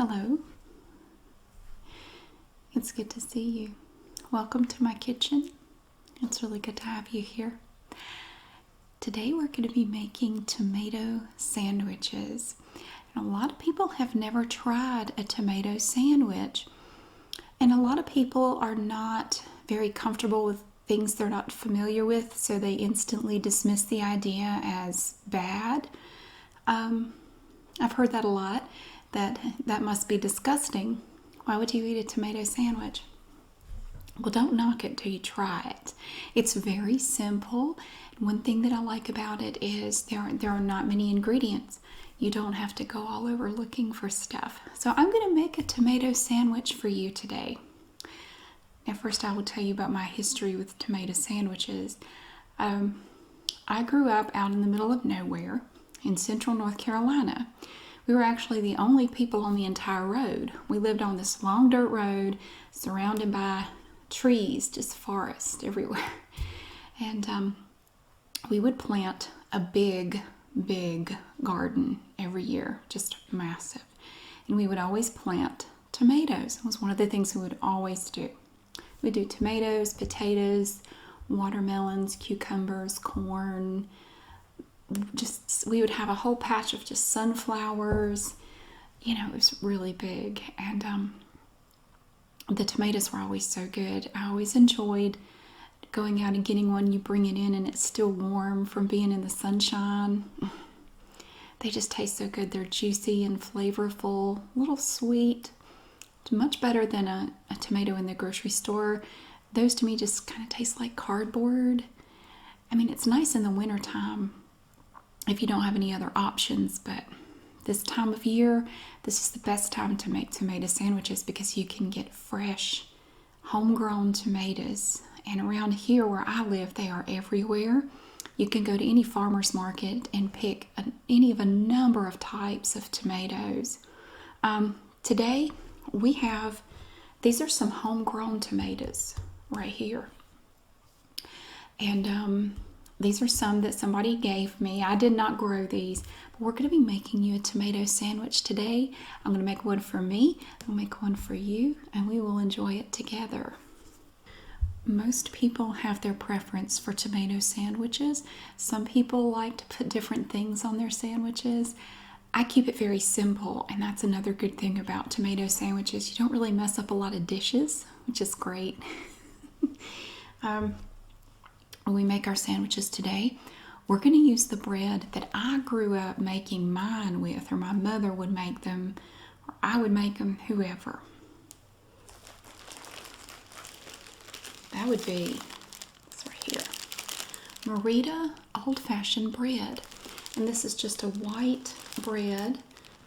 Hello. It's good to see you. Welcome to my kitchen. It's really good to have you here. Today we're going to be making tomato sandwiches. And a lot of people have never tried a tomato sandwich. And a lot of people are not very comfortable with things they're not familiar with, so they instantly dismiss the idea as bad. I've heard that a lot, that must be disgusting. Why would you eat a tomato sandwich? Well, don't knock it till you try it. It's very simple. One thing that I like about it is there are not many ingredients. You don't have to go all over looking for stuff. So I'm going to make a tomato sandwich for you today. Now, first I will tell you about my history with tomato sandwiches. I grew up out in the middle of nowhere in central North Carolina. We were actually the only people on the entire road. We lived on this long dirt road surrounded by trees, just forest everywhere. And we would plant a big garden every year, just massive. And we would always plant tomatoes. It was one of the things we would always do. We'd do tomatoes, potatoes, watermelons, cucumbers, corn. We would have a whole patch of just sunflowers. You know, it was really big. And the tomatoes were always so good. I always enjoyed going out and getting one. You bring it in and it's still warm from being in the sunshine. They just taste so good. They're juicy and flavorful, a little sweet. It's much better than a tomato in the grocery store. Those to me just kind of taste like cardboard. I mean, it's nice in the wintertime if you don't have any other options, but this time of year, this is the best time to make tomato sandwiches because you can get fresh, homegrown tomatoes. And around here where I live, they are everywhere. You can go to any farmer's market and pick any of a number of types of tomatoes. Today, these are some homegrown tomatoes right here. And these are some that somebody gave me. I did not grow these, but we're going to be making you a tomato sandwich today. I'm going to make one for me, I'll make one for you, and we will enjoy it together. Most people have their preference for tomato sandwiches. Some people like to put different things on their sandwiches. I keep it very simple, and that's another good thing about tomato sandwiches. You don't really mess up a lot of dishes, which is great. When we make our sandwiches today, we're going to use the bread that I grew up making mine with, or my mother would make them, or I would make them, whoever. That would be this right here. Merita old-fashioned bread. And this is just a white bread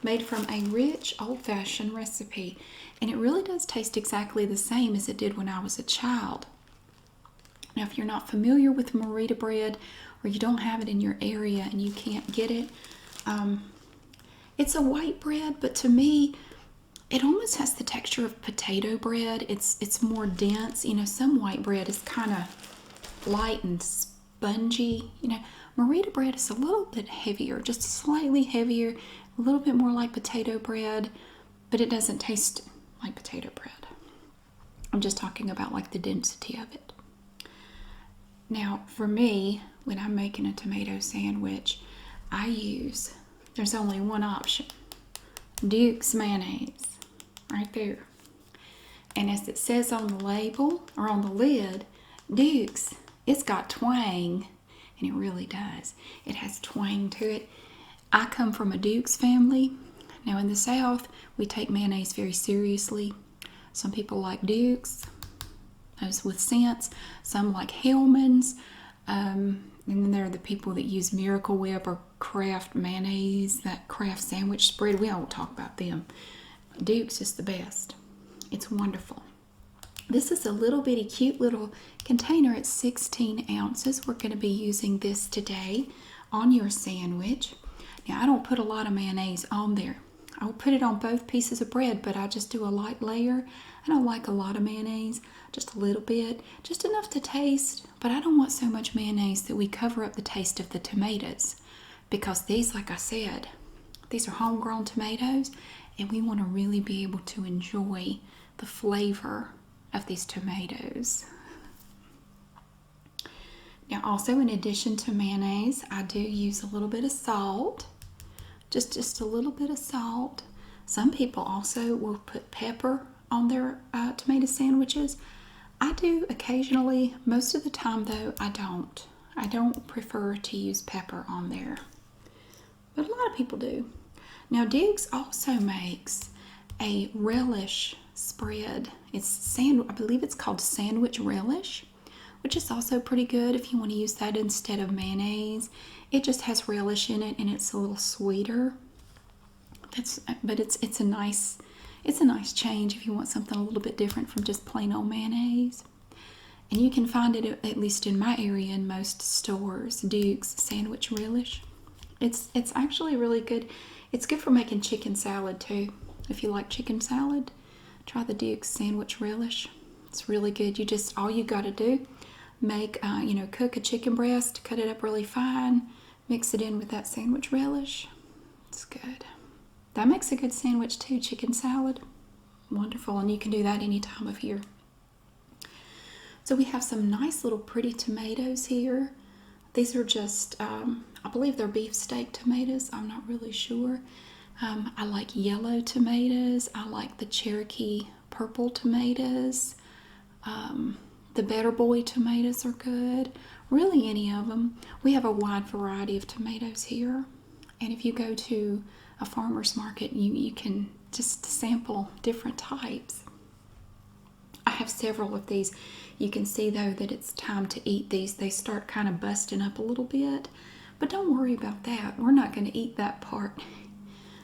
made from a rich old-fashioned recipe. And it really does taste exactly the same as it did when I was a child. Now, if you're not familiar with Merita bread, or you don't have it in your area and you can't get it, it's a white bread, but to me, it almost has the texture of potato bread. It's more dense. You know, some white bread is kind of light and spongy. You know, Merita bread is a little bit heavier, just slightly heavier, a little bit more like potato bread, but it doesn't taste like potato bread. I'm just talking about like the density of it. Now, for me, when I'm making a tomato sandwich, there's only one option. Duke's mayonnaise, right there. And as it says on the label, or on the lid, Duke's, it's got twang. And it really does. It has twang to it. I come from a Duke's family. Now in the South, we take mayonnaise very seriously. Some people like Duke's, those with sense. Some like Hellmann's. And then there are the people that use Miracle Whip or Kraft mayonnaise, that Kraft sandwich spread. We won't talk about them. Duke's is the best. It's wonderful. This is a little bitty cute little container. It's 16 ounces. We're going to be using this today on your sandwich. Now, I don't put a lot of mayonnaise on there. I will put it on both pieces of bread, but I just do a light layer. I don't like a lot of mayonnaise, just a little bit, just enough to taste, but I don't want so much mayonnaise that we cover up the taste of the tomatoes, because these, like I said, These are homegrown tomatoes, and we want to really be able to enjoy the flavor of these tomatoes. Now also, in addition to mayonnaise, I do use a little bit of salt. Just a little bit of salt. Some people also will put pepper on their tomato sandwiches. I do occasionally. Most of the time though, I don't. I don't prefer to use pepper on there. But a lot of people do. Now Diggs also makes a relish spread. I believe it's called sandwich relish, which is also pretty good if you want to use that instead of mayonnaise. It just has relish in it and it's a little sweeter. But it's a nice change if you want something a little bit different from just plain old mayonnaise. And you can find it, at least in my area, in most stores. Duke's sandwich relish. It's actually really good. It's good for making chicken salad too. If you like chicken salad, try the Duke's sandwich relish. It's really good. All you got to do, cook a chicken breast, cut it up really fine, mix it in with that sandwich relish. It's good. That makes a good sandwich too, chicken salad. Wonderful, and you can do that any time of year. So we have some nice little pretty tomatoes here. These are just, I believe they're beefsteak tomatoes. I'm not really sure. I like yellow tomatoes. I like the Cherokee purple tomatoes. The Better Boy tomatoes are good. Really, any of them. We have a wide variety of tomatoes here. And if you go to a farmer's market, you can just sample different types. I have several of these. You can see though that it's time to eat these. They start kind of busting up a little bit, but don't worry about that. We're not going to eat that part.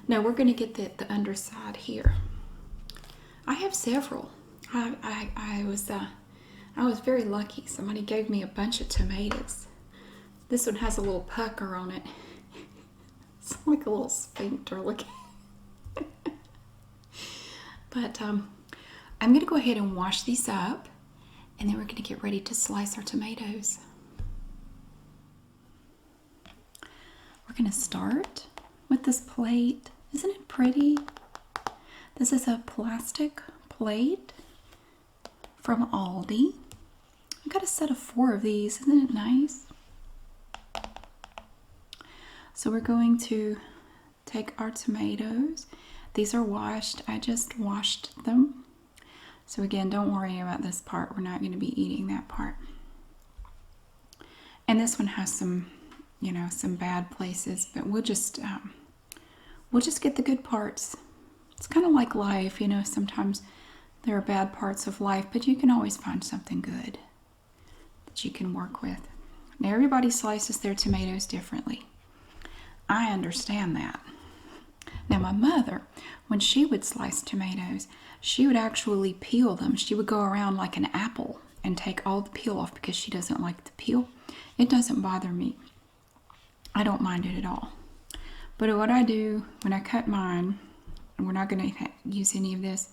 No, we're going to get the underside here. I have several. I was very lucky. Somebody gave me a bunch of tomatoes. This one has a little pucker on it. It's like a little sphincter looking. But I'm going to go ahead and wash these up, and then we're going to get ready to slice our tomatoes. We're going to start with this plate. Isn't it pretty? This is a plastic plate from Aldi. I've got a set of 4 of these. Isn't it nice? So we're going to take our tomatoes. These are washed. I just washed them. So again, don't worry about this part. We're not going to be eating that part. And this one has some, some bad places, but we'll just get the good parts. It's kind of like life, sometimes there are bad parts of life, but you can always find something good that you can work with. Now everybody slices their tomatoes differently. I understand that. Now my mother, when she would slice tomatoes, she would actually peel them. She would go around like an apple and take all the peel off because she doesn't like the peel. It doesn't bother me. I don't mind it at all. But what I do when I cut mine, and we're not going to use any of this,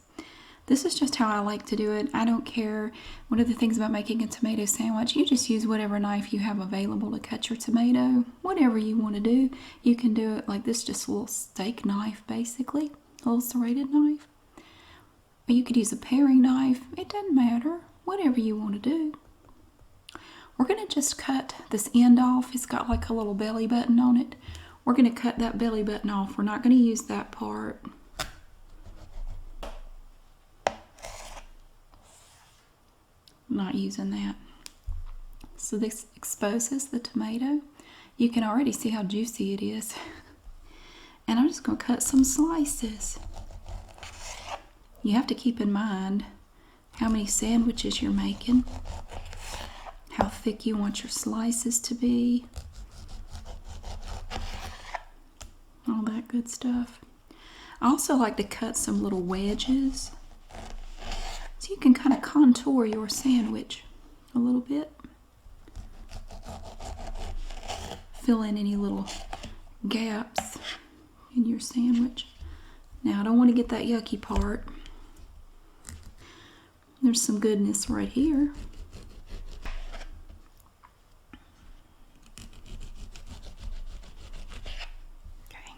this is just how I like to do it. I don't care. One of the things about making a tomato sandwich, you just use whatever knife you have available to cut your tomato. Whatever you want to do, you can do it like this, just a little steak knife basically, a little serrated knife. Or you could use a paring knife. It doesn't matter. Whatever you want to do. We're going to just cut this end off. It's got like a little belly button on it. We're going to cut that belly button off. We're not going to use that part. I'm not using that. So this exposes the tomato. You can already see how juicy it is. And I'm just going to cut some slices. You have to keep in mind how many sandwiches you're making, how thick you want your slices to be, all that good stuff. I also like to cut some little wedges so you can kind of contour your sandwich a little bit. Fill in any little gaps in your sandwich. Now I don't want to get that yucky part. There's some goodness right here. Okay.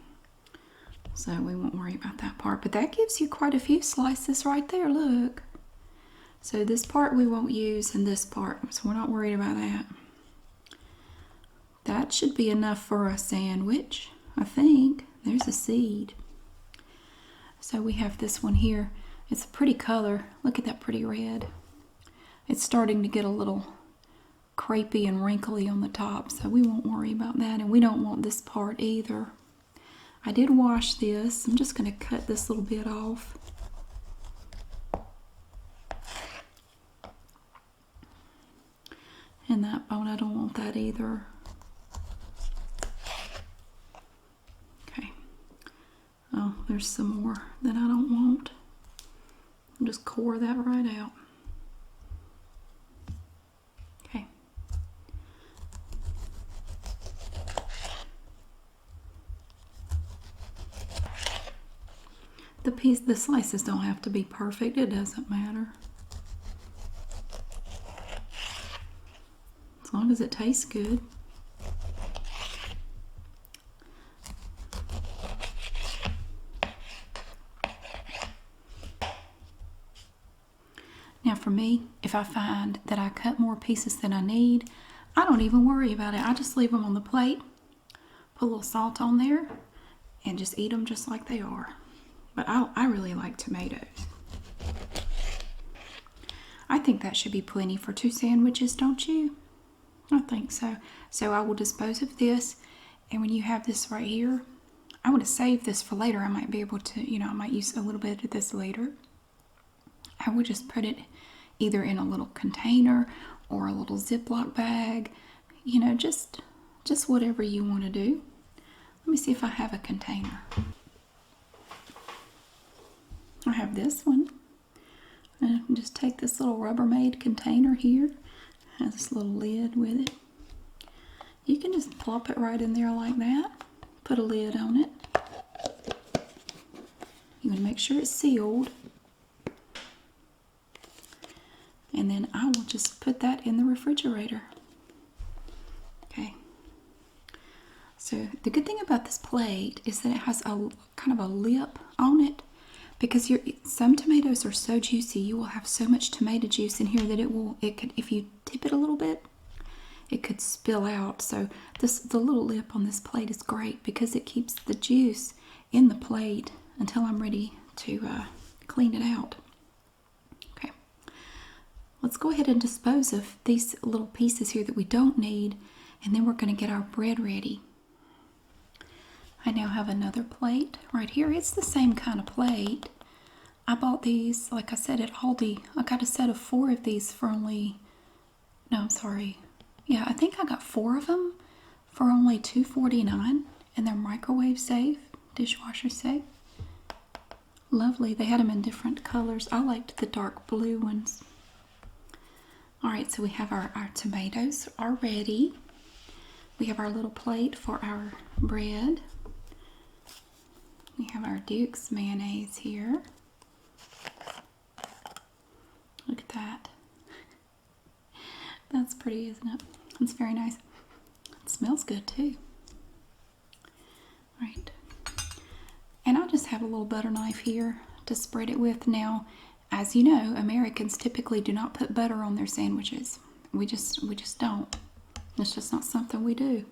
So we won't worry about that part. But that gives you quite a few slices right there, look. So this part we won't use, and this part, so we're not worried about that. That should be enough for a sandwich, I think. There's a seed. So we have this one here. It's a pretty color. Look at that pretty red. It's starting to get a little crepey and wrinkly on the top, so we won't worry about that. And we don't want this part either. I did wash this. I'm just going to cut this little bit off. And that bone, I don't want that either. Okay. Oh, there's some more that I don't want. I'll just core that right out. Okay. The slices don't have to be perfect. It doesn't matter. As long as it tastes good. Now for me, if I find that I cut more pieces than I need, I don't even worry about it. I just leave them on the plate, put a little salt on there, and just eat them just like they are. But I really like tomatoes. I think that should be plenty for 2 sandwiches, don't you? I think so. So I will dispose of this, and when you have this right here, I would have saved this for later. I might be able to, I might use a little bit of this later. I would just put it either in a little container or a little Ziploc bag, just whatever you want to do. Let me see if I have a container. I have this one. And just take this little Rubbermaid container here. It has this little lid with it. You can just plop it right in there like that. Put a lid on it. You want to make sure it's sealed. And then I will just put that in the refrigerator. Okay. So the good thing about this plate is that it has a kind of a lip on it. Because some tomatoes are so juicy, you will have so much tomato juice in here that it could, if you tip it a little bit, it could spill out. So the little lip on this plate is great because it keeps the juice in the plate until I'm ready to clean it out. Okay, let's go ahead and dispose of these little pieces here that we don't need, and then we're going to get our bread ready. I now have another plate right here. It's the same kind of plate. I bought these, like I said, at Aldi. I got a set of 4 of these for only, no, I'm sorry. Yeah, I think I got 4 of them for only $2.49, and they're microwave safe, dishwasher safe. Lovely. They had them in different colors. I liked the dark blue ones. All right, so we have our tomatoes are ready. We have our little plate for our bread. We have our Duke's mayonnaise here. Look at that. That's pretty, isn't it? It's very nice. It smells good too. All right. And I'll just have a little butter knife here to spread it with. Now, as you know, Americans typically do not put butter on their sandwiches. We just don't. It's just not something we do.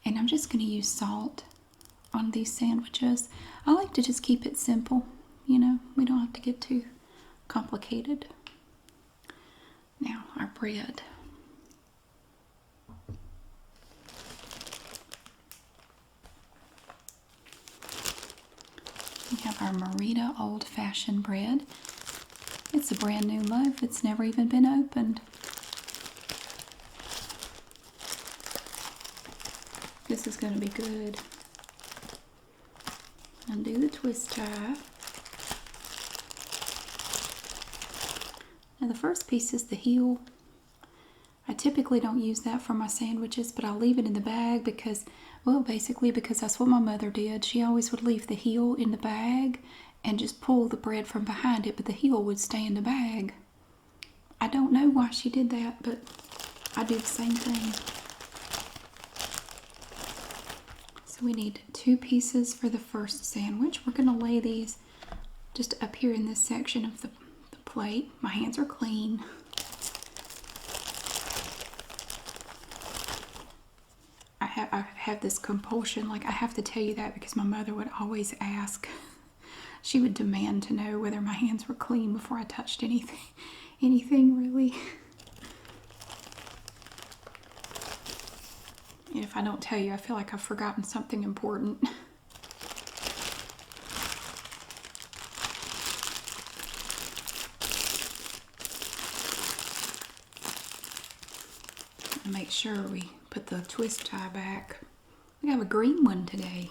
And I'm just going to use salt on these sandwiches. I like to just keep it simple. We don't have to get too complicated. Now, our bread. We have our Merita old-fashioned bread. It's a brand new loaf. It's never even been opened. This is going to be good. Undo the twist tie. Now the first piece is the heel. I typically don't use that for my sandwiches, but I'll leave it in the bag because, well, basically because that's what my mother did. She always would leave the heel in the bag and just pull the bread from behind it, but the heel would stay in the bag. I don't know why she did that, but I do the same thing. So So we need 2 pieces for the first sandwich. We're going to lay these just up here in this section of the plate. My hands are clean. I have this compulsion, like I have to tell you that because my mother would always ask. She would demand to know whether my hands were clean before I touched anything really. And if I don't tell you, I feel like I've forgotten something important. Make sure we put the twist tie back. We have a green one today.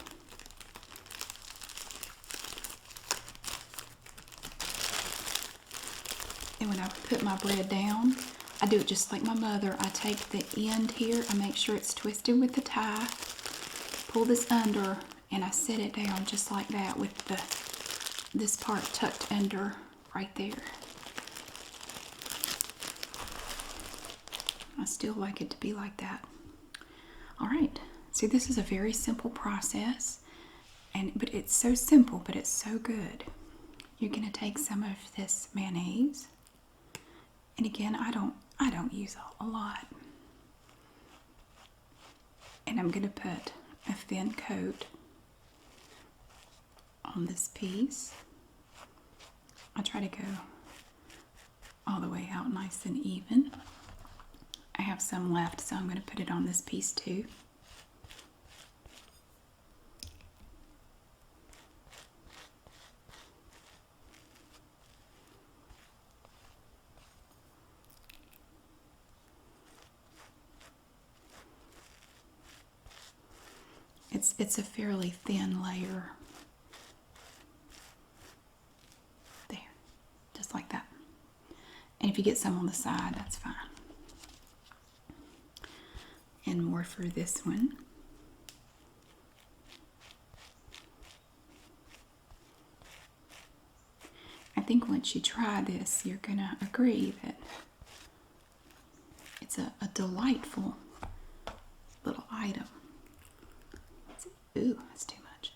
And when I put my bread down, I do it just like my mother. I take the end here, I make sure it's twisted with the tie, pull this under, and I set it down just like that with this part tucked under right there. I still like it to be like that. All right, see, this is a very simple process, but it's so simple, but it's so good. You're gonna take some of this mayonnaise, and again, I don't use a lot, and I'm gonna put a thin coat on this piece. I try to go all the way out nice and even. I have some left, so I'm going to put it on this piece too. It's a fairly thin layer. There, just like that. And if you get some on the side, that's fine. And more for this one. I think once you try this, you're gonna agree that it's a delightful little item. Ooh, that's too much.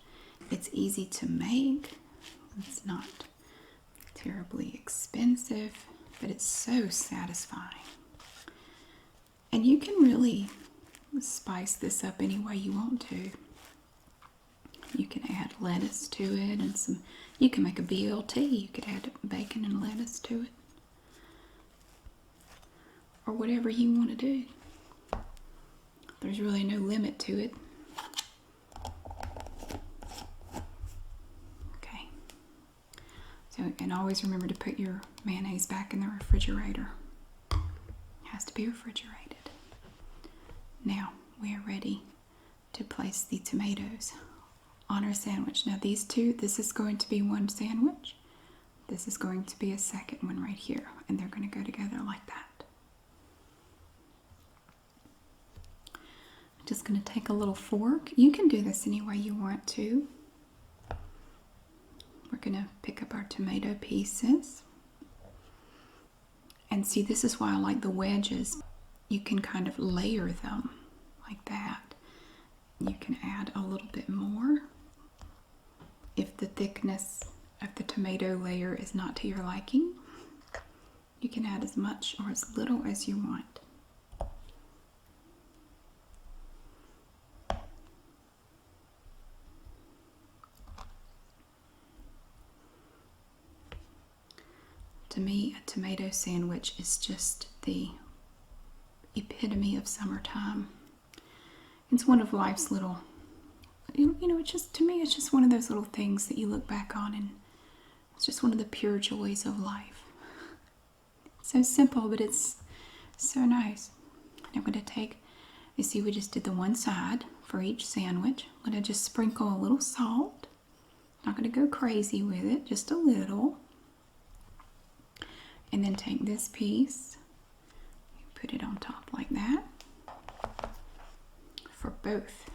It's easy to make. It's not terribly expensive, but it's so satisfying. And you can really spice this up any way you want to. You can add lettuce to it and some, you can make a BLT. You could add bacon and lettuce to it. Or whatever you want to do. There's really no limit to it. Okay. So, and always remember to put your mayonnaise back in the refrigerator. It has to be refrigerated. Now we are ready to place the tomatoes on our sandwich. Now these two, this is going to be one sandwich. This is going to be a second one right here, and they're going to go together like that. I'm just going to take a little fork. You can do this any way you want to. We're going to pick up our tomato pieces. And see, this is why I like the wedges. You can kind of layer them like that. You can add a little bit more if the thickness of the tomato layer is not to your liking. You can add as much or as little as you want. To me, a tomato sandwich is just the epitome of summertime. It's one of life's little, you know, it's just, to me, it's just one of those little things that you look back on and it's just one of the pure joys of life. It's so simple, but it's so nice. I'm going to take, you see, we just did the one side for each sandwich. I'm going to just sprinkle a little salt. Not going to go crazy with it, just a little. And then take this piece, put it on top like that for both.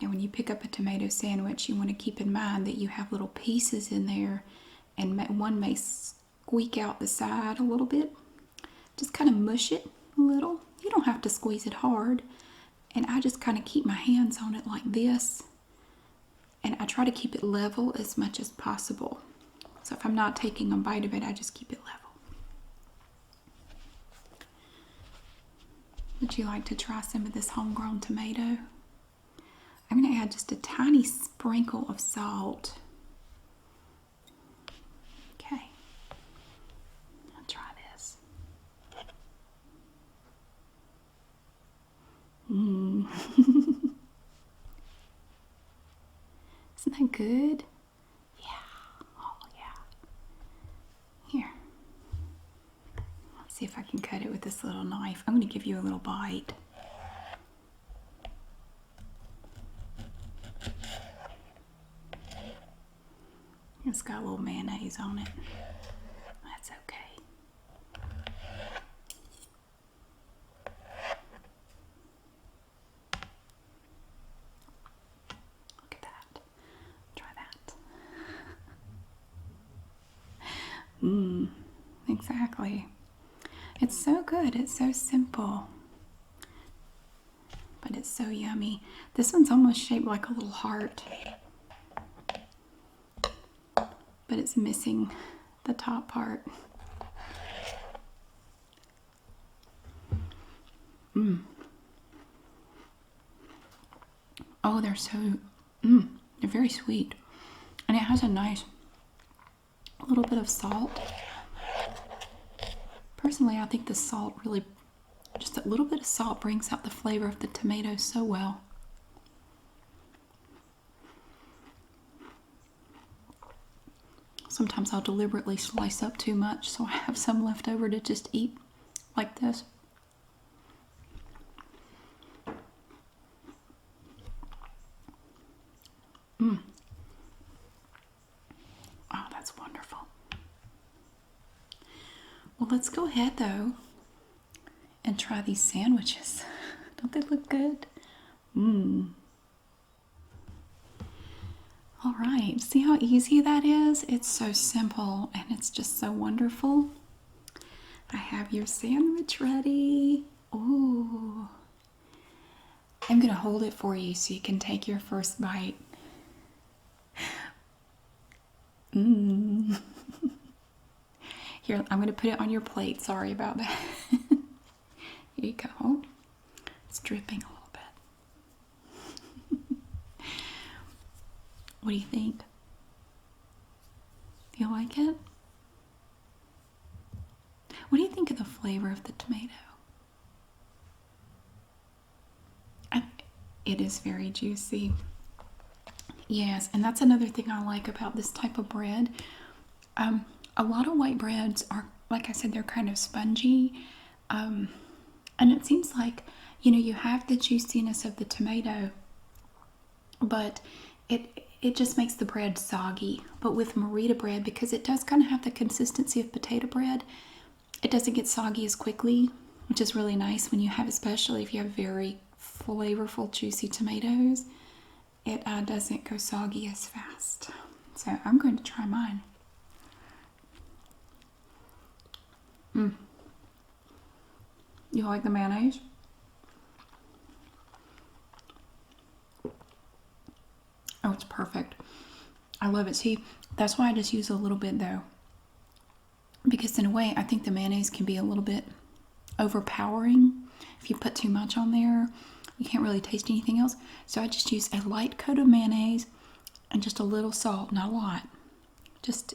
Now when you pick up a tomato sandwich, you want to keep in mind that you have little pieces in there, and one may squeak out the side a little bit. Just kind of mush it a little. You don't have to squeeze it hard. And I just kind of keep my hands on it like this. And I try to keep it level as much as possible. So if I'm not taking a bite of it, I just keep it level. Would you like to try some of this homegrown tomato? I'm going to add just a tiny sprinkle of salt. Okay. I'll try this. Mmm. Isn't that good? Yeah. Oh, yeah. Here. Let's see if I can cut it with this little knife. I'm going to give you a little bite. It's got a little mayonnaise on it. That's okay. Look at that. Try that. Exactly. It's so good. It's so simple. But it's so yummy. This one's almost shaped like a little heart. But it's missing the top part. Oh, they're so, they're very sweet. And it has a nice little bit of salt. Personally, I think the salt really, just a little bit of salt brings out the flavor of the tomato so well. Sometimes I'll deliberately slice up too much so I have some left over to just eat like this. Oh, that's wonderful. Well, let's go ahead though and try these sandwiches. Don't they look good? All right, see how easy that is? It's so simple and it's just so wonderful. I have your sandwich ready. Ooh. I'm gonna hold it for you so you can take your first bite. Here, I'm gonna put it on your plate. Sorry about that. Here you go. It's dripping a little bit. What do you think? Do you like it? What do you think of the flavor of the tomato? It is very juicy. Yes, and that's another thing I like about this type of bread. A lot of white breads are, like I said, they're kind of spongy. And it seems like, you know, you have the juiciness of the tomato, but it just makes the bread soggy. But with Marita bread, because it does kind of have the consistency of potato bread, it doesn't get soggy as quickly, which is really nice when you have, especially if you have very flavorful, juicy tomatoes. It doesn't go soggy as fast. So I'm going to try mine. You like the mayonnaise? Oh, it's perfect. I love it. See, that's why I just use a little bit though. Because in a way, I think the mayonnaise can be a little bit overpowering. If you put too much on there, you can't really taste anything else. So I just use a light coat of mayonnaise and just a little salt, not a lot. Just,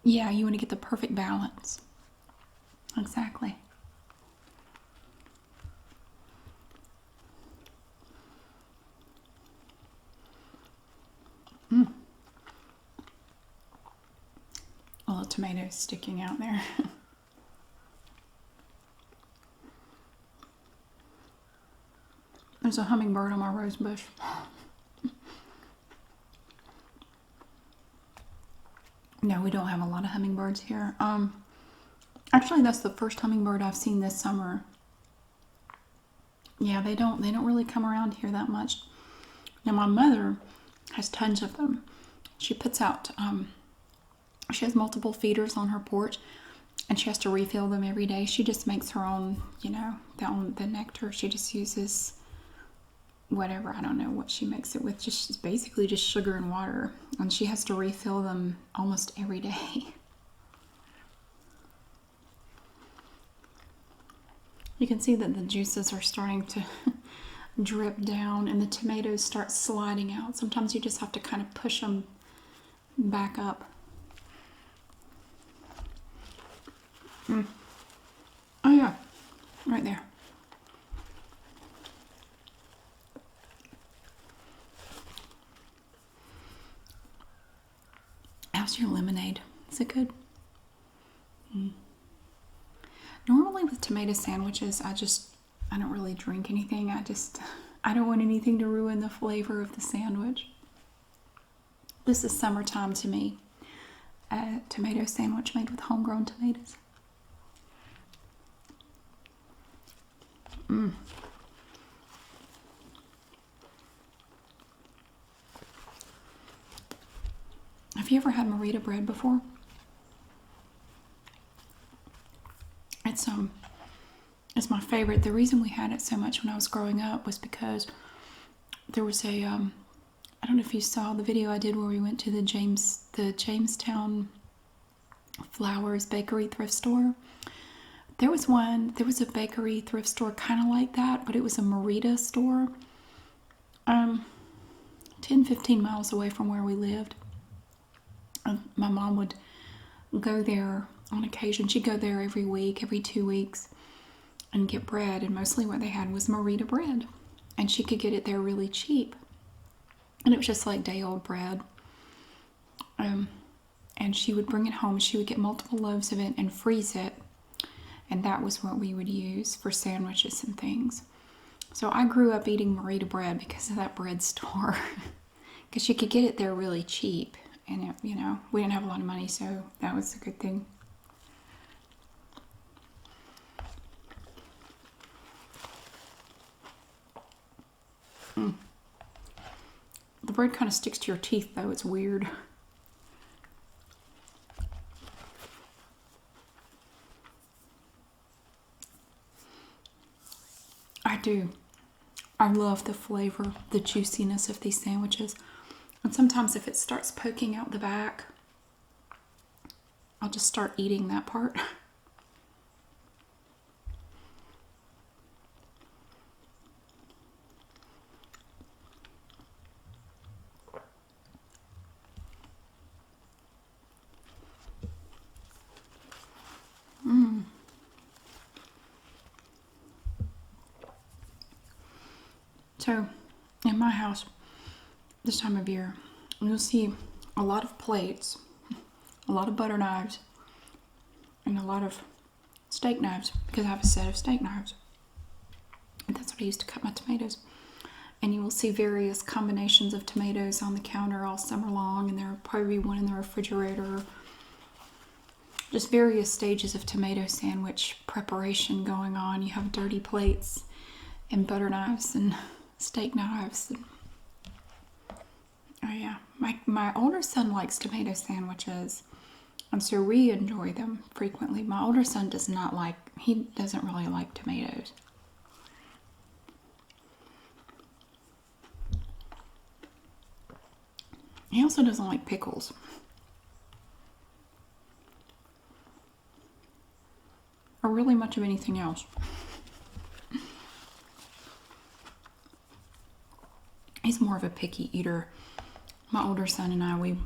yeah, you want to get the perfect balance. Exactly. All the tomatoes sticking out there. There's a hummingbird on my rose bush. No, we don't have a lot of hummingbirds here. Actually, that's the first hummingbird I've seen this summer. Yeah, they don't really come around here that much. Now my mother has tons of them. She puts out she has multiple feeders on her porch, and she has to refill them every day. She just makes her own, you know, the nectar. She just uses whatever. I don't know what she makes it with. Just basically just sugar and water. And she has to refill them almost every day. You can see that the juices are starting to drip down and the tomatoes start sliding out. Sometimes you just have to kind of push them back up. Oh yeah, right there. How's your lemonade? Is it good? Normally with tomato sandwiches, I don't really drink anything. I don't want anything to ruin the flavor of the sandwich. This is summertime to me. A tomato sandwich made with homegrown tomatoes. Have you ever had Marita bread before? It's my favorite. The reason we had it so much when I was growing up was because there was a I don't know if you saw the video I did where we went to the Jamestown Flowers Bakery thrift store. There was a bakery thrift store kind of like that, but it was a Marita store. 10-15 miles away from where we lived. My mom would go there on occasion. She'd go there every week, every 2 weeks, and get bread. And mostly what they had was Marita bread. And she could get it there really cheap. And it was just like day-old bread. And she would bring it home. She would get multiple loaves of it and freeze it. And that was what we would use for sandwiches and things. So I grew up eating Marita bread because of that bread store. Because you could get it there really cheap. And, we didn't have a lot of money, so that was a good thing. The bread kind of sticks to your teeth, though. It's weird. I do. I love the flavor, the juiciness of these sandwiches. And sometimes if it starts poking out the back, I'll just start eating that part. So, in my house, this time of year, you'll see a lot of plates, a lot of butter knives, and a lot of steak knives, because I have a set of steak knives. And that's what I use to cut my tomatoes. And you will see various combinations of tomatoes on the counter all summer long, and there will probably be one in the refrigerator. Just various stages of tomato sandwich preparation going on. You have dirty plates and butter knives and steak knives. Oh yeah, my older son likes tomato sandwiches, and so we enjoy them frequently. My older son doesn't really like tomatoes. He also doesn't like pickles. Or really much of anything else. He's more of a picky eater. My older son and I,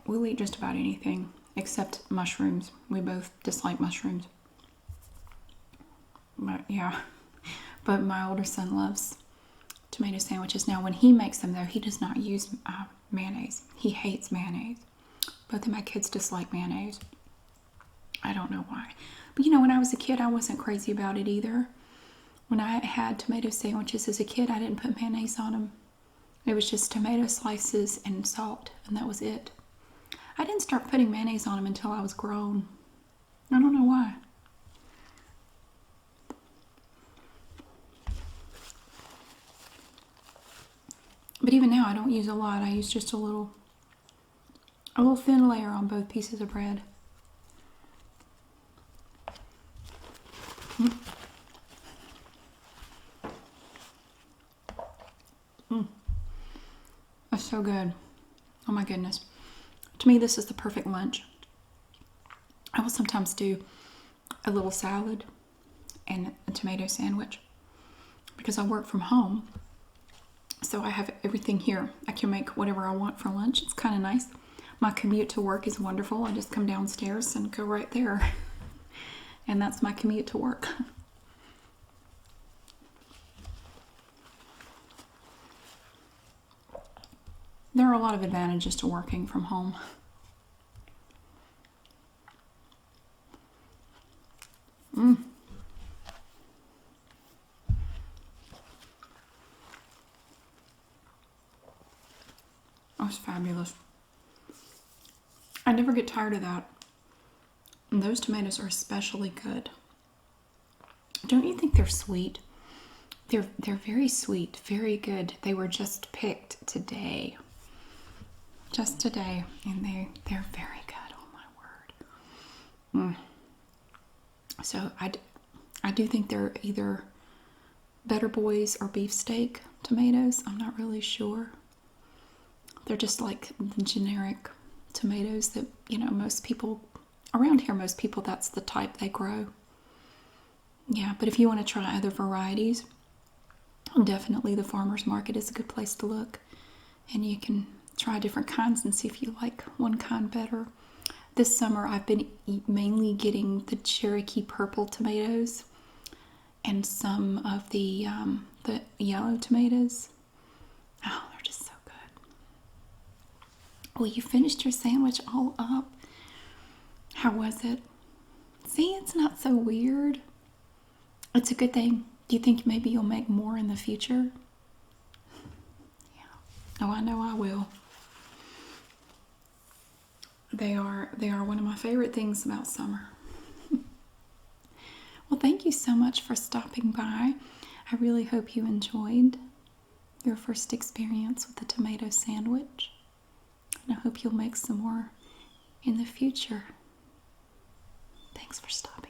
we'll eat just about anything except mushrooms. We both dislike mushrooms. But yeah, but my older son loves tomato sandwiches. Now, when he makes them, though, he does not use mayonnaise. He hates mayonnaise. Both of my kids dislike mayonnaise. I don't know why. But when I was a kid, I wasn't crazy about it either. When I had tomato sandwiches as a kid, I didn't put mayonnaise on them. It was just tomato slices and salt, and that was it. I didn't start putting mayonnaise on them until I was grown. I don't know why. But even now, I don't use a lot. I use just a little thin layer on both pieces of bread. Mm. That's so good. Oh my goodness. To me, this is the perfect lunch. I will sometimes do a little salad and a tomato sandwich because I work from home. So I have everything here. I can make whatever I want for lunch. It's kind of nice. My commute to work is wonderful. I just come downstairs and go right there. And that's my commute to work. There are a lot of advantages to working from home. Oh, it's fabulous. I never get tired of that. And those tomatoes are especially good. Don't you think they're sweet? They're very sweet, very good. They were just picked today. Just today, and they're very good. Oh my word. So I do think they're either Better Boys or beefsteak tomatoes. I'm not really sure. They're just like the generic tomatoes that, most people around here, that's the type they grow. Yeah, but if you want to try other varieties, definitely the farmer's market is a good place to look. And you can try different kinds and see if you like one kind better. This summer I've been mainly getting the Cherokee purple tomatoes and some of the yellow tomatoes. Oh, they're just so good. Well, you finished your sandwich all up. How was it? See, it's not so weird. It's a good thing. Do you think maybe you'll make more in the future? Yeah. Oh, I know I will. They are one of my favorite things about summer. Well, thank you so much for stopping by. I really hope you enjoyed your first experience with the tomato sandwich. And I hope you'll make some more in the future. Thanks for stopping.